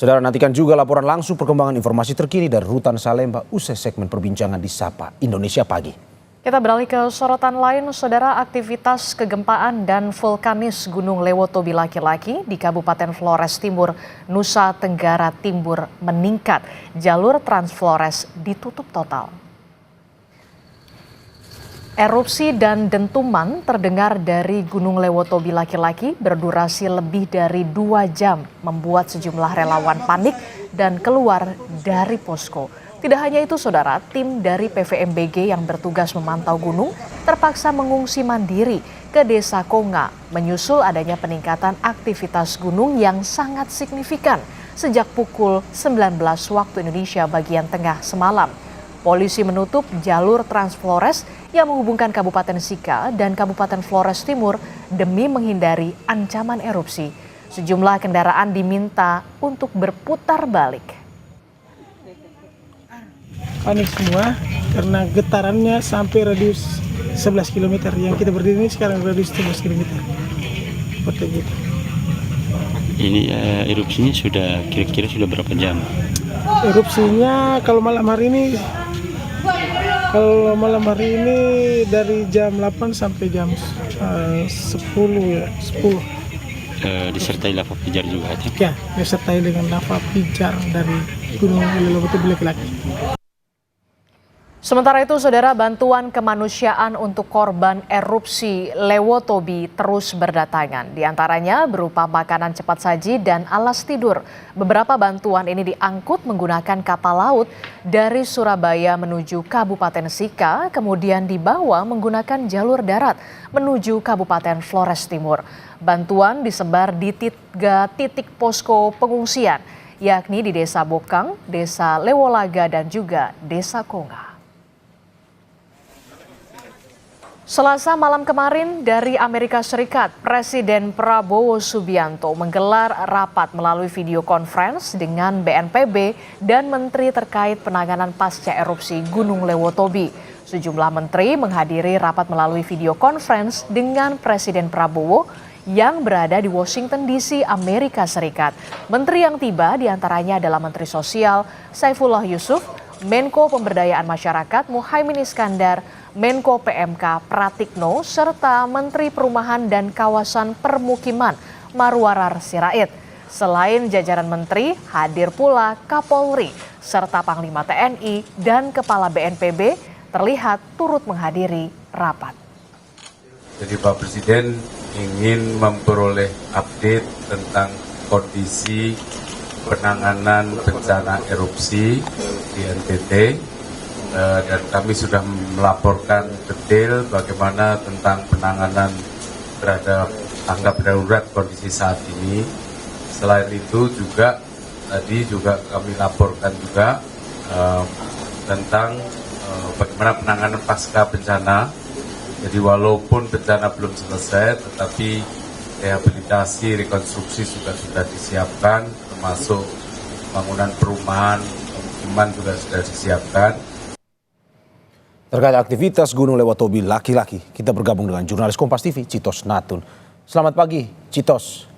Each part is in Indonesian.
Saudara, nantikan juga laporan langsung perkembangan informasi terkini dari Rutan Salemba usai segmen perbincangan di Sapa Indonesia Pagi. Kita beralih ke sorotan lain, saudara. Aktivitas kegempaan dan vulkanis Gunung Lewotobi laki-laki di Kabupaten Flores Timur, Nusa Tenggara Timur meningkat. Jalur Trans Flores ditutup total. Erupsi dan dentuman terdengar dari Gunung Lewotobi laki-laki berdurasi lebih dari 2 jam, membuat sejumlah relawan panik dan keluar dari posko. Tidak hanya itu, saudara, tim dari PVMBG yang bertugas memantau gunung terpaksa mengungsi mandiri ke Desa Konga, menyusul adanya peningkatan aktivitas gunung yang sangat signifikan sejak pukul 19 waktu Indonesia bagian tengah semalam. Polisi menutup jalur Trans Flores yang menghubungkan Kabupaten Sika dan Kabupaten Flores Timur demi menghindari ancaman erupsi. Sejumlah kendaraan diminta untuk berputar balik. Panik semua karena getarannya sampai radius 11 km. Yang kita berdiri ini sekarang radius 11 km. Seperti gitu. Ini erupsinya kira-kira sudah berapa jam? Erupsinya kalau malam hari ini dari jam 8 sampai jam 10 ya, 10. Disertai lava pijar juga ya? Ya, disertai dengan lava pijar dari Gunung Lewotobi laki-laki. Sementara itu, saudara, bantuan kemanusiaan untuk korban erupsi Lewotobi terus berdatangan. Di antaranya berupa makanan cepat saji dan alas tidur. Beberapa bantuan ini diangkut menggunakan kapal laut dari Surabaya menuju Kabupaten Sika, kemudian dibawa menggunakan jalur darat menuju Kabupaten Flores Timur. Bantuan disebar di 3 titik posko pengungsian, yakni di Desa Bokang, Desa Lewolaga, dan juga Desa Konga. Selasa malam kemarin dari Amerika Serikat, Presiden Prabowo Subianto menggelar rapat melalui video conference dengan BNPB dan menteri terkait penanganan pasca erupsi Gunung Lewotobi. Sejumlah menteri menghadiri rapat melalui video conference dengan Presiden Prabowo yang berada di Washington DC, Amerika Serikat. Menteri yang tiba diantaranya adalah Menteri Sosial Saifullah Yusuf, Menko Pemberdayaan Masyarakat Muhaimin Iskandar, Menko PMK Pratikno, serta Menteri Perumahan dan Kawasan Permukiman Marwarar Sirait. Selain jajaran menteri, hadir pula Kapolri, serta Panglima TNI dan Kepala BNPB terlihat turut menghadiri rapat. Jadi Pak Presiden ingin memperoleh update tentang kondisi penanganan bencana erupsi di NTT. Dan kami sudah melaporkan detail bagaimana tentang penanganan terhadap tanggap darurat kondisi saat ini. Selain itu juga tadi juga kami laporkan juga tentang bagaimana penanganan pasca bencana. Jadi walaupun bencana belum selesai, tetapi rehabilitasi, rekonstruksi sudah disiapkan, termasuk bangunan perumahan, pemukiman juga sudah disiapkan. Terkait aktivitas Gunung Lewotobi laki-laki, kita bergabung dengan jurnalis Kompas TV, Citos Natun. Selamat pagi, Citos.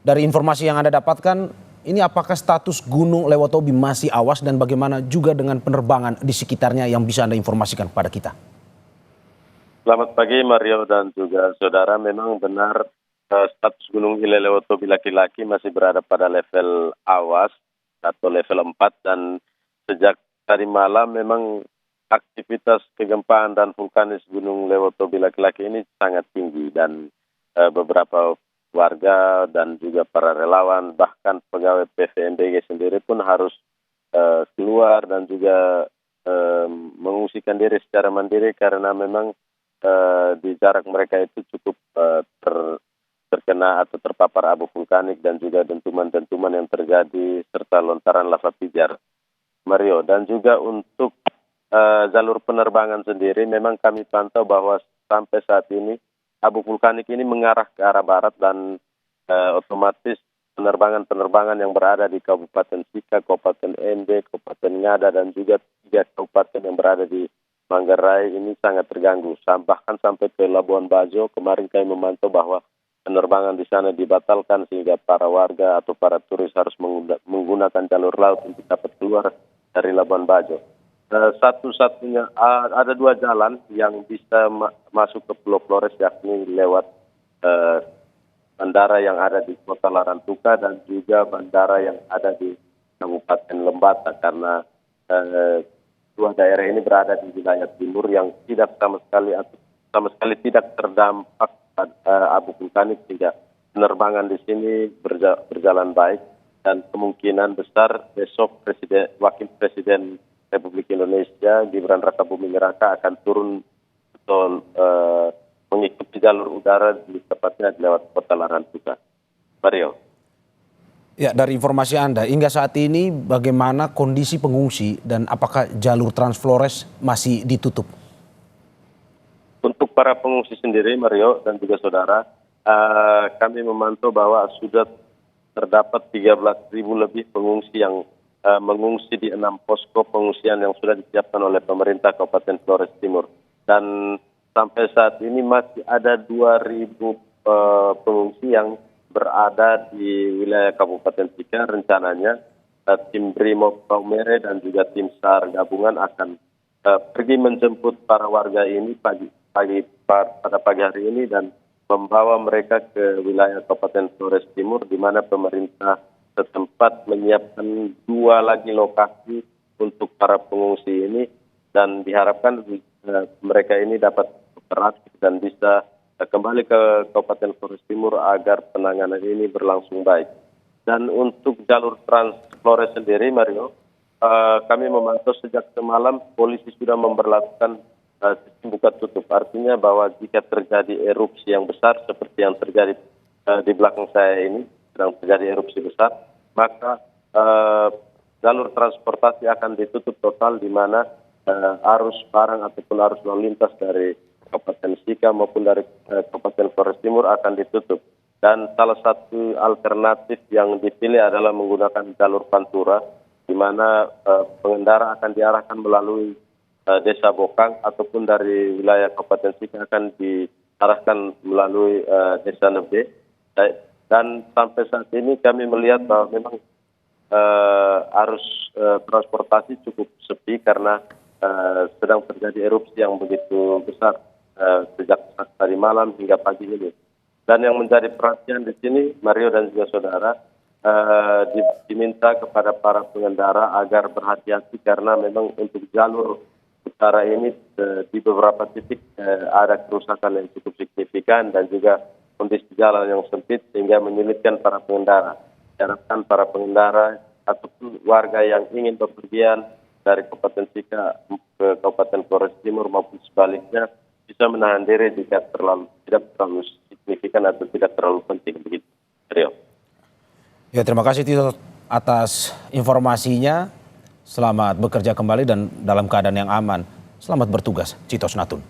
Dari informasi yang Anda dapatkan, ini apakah status Gunung Lewotobi masih awas dan bagaimana juga dengan penerbangan di sekitarnya yang bisa Anda informasikan kepada kita? Selamat pagi Mario dan juga saudara, memang benar status Gunung Lewotobi laki-laki masih berada pada level awas atau level 4 dan sejak tadi malam memang aktivitas kegempaan dan vulkanis Gunung Lewotobi laki-laki ini sangat tinggi dan beberapa warga dan juga para relawan bahkan pegawai PVMBG sendiri pun harus keluar dan juga mengungsikan diri secara mandiri karena memang di jarak mereka itu cukup terkena atau terpapar abu vulkanik dan juga dentuman-dentuman yang terjadi serta lontaran lava pijar. Mario, dan juga untuk jalur penerbangan sendiri memang kami pantau bahwa sampai saat ini abu vulkanik ini mengarah ke arah barat dan otomatis penerbangan yang berada di Kabupaten Sika, Kabupaten NB, Kabupaten Ngada dan juga 3 kabupaten yang berada di Manggarai ini sangat terganggu. Bahkan sampai ke Labuan Bajo kemarin kami memantau bahwa penerbangan di sana dibatalkan sehingga para warga atau para turis harus menggunakan jalur laut untuk dapat keluar dari Labuan Bajo. Satu-satunya ada 2 jalan yang bisa masuk ke Pulau Flores, yakni lewat bandara yang ada di Kota Larantuka dan juga bandara yang ada di Kabupaten Lembata, karena 2 daerah ini berada di wilayah timur yang tidak sama sekali tidak terdampak abu vulkanik, sehingga penerbangan di sini berjalan baik dan kemungkinan besar besok Wakil Presiden Republik Indonesia Gibran Rakabuming Raka akan turun atau mengikuti jalur udara tepatnya lewat Kota Larantuka. Mario. Ya, dari informasi Anda, hingga saat ini bagaimana kondisi pengungsi dan apakah jalur Transflores masih ditutup? Untuk para pengungsi sendiri, Mario dan juga saudara, kami memantau bahwa sudah terdapat 13.000 lebih pengungsi yang mengungsi di 6 posko pengungsian yang sudah disiapkan oleh pemerintah Kabupaten Flores Timur. Dan sampai saat ini masih ada 2.000 pengungsi yang berada di wilayah Kabupaten Sika. Rencananya tim Brimob Paumere dan juga tim SAR gabungan akan pergi menjemput para warga ini pada pagi hari ini dan membawa mereka ke wilayah Kabupaten Flores Timur, di mana pemerintah setempat menyiapkan 2 lagi lokasi untuk para pengungsi ini, dan diharapkan mereka ini dapat beraktif dan bisa kembali ke Kabupaten Flores Timur agar penanganan ini berlangsung baik. Dan untuk jalur Transflores sendiri, Mario, kami memantau sejak semalam polisi sudah memberlakukan sistem buka tutup. Artinya bahwa jika terjadi erupsi yang besar seperti yang terjadi di belakang saya ini, sedang terjadi erupsi besar, maka jalur transportasi akan ditutup total, di mana arus barang ataupun arus lalu lintas dari Kabupaten Sika maupun dari Kabupaten Flores Timur akan ditutup. Dan salah satu alternatif yang dipilih adalah menggunakan jalur Pantura, di mana pengendara akan diarahkan melalui Desa Bokang ataupun dari wilayah Kabupaten Sika akan diarahkan melalui Desa Nebe. Dan sampai saat ini kami melihat bahwa memang arus transportasi cukup sepi karena sedang terjadi erupsi yang begitu besar sejak tadi malam hingga pagi ini. Dan yang menjadi perhatian di sini, Mario dan juga saudara, diminta kepada para pengendara agar berhati-hati karena memang untuk jalur utara ini di beberapa titik ada kerusakan yang cukup signifikan dan juga kondisi jalan yang sempit sehingga menyulitkan para pengendara. Diharapkan para pengendara ataupun warga yang ingin bepergian dari Kabupaten Sika ke Kabupaten Flores Timur maupun sebaliknya bisa menahan diri jika tidak terlalu signifikan atau tidak terlalu penting, begitu. Rio. Ya, terima kasih Tito atas informasinya. Selamat bekerja kembali dan dalam keadaan yang aman. Selamat bertugas, Citos Natun.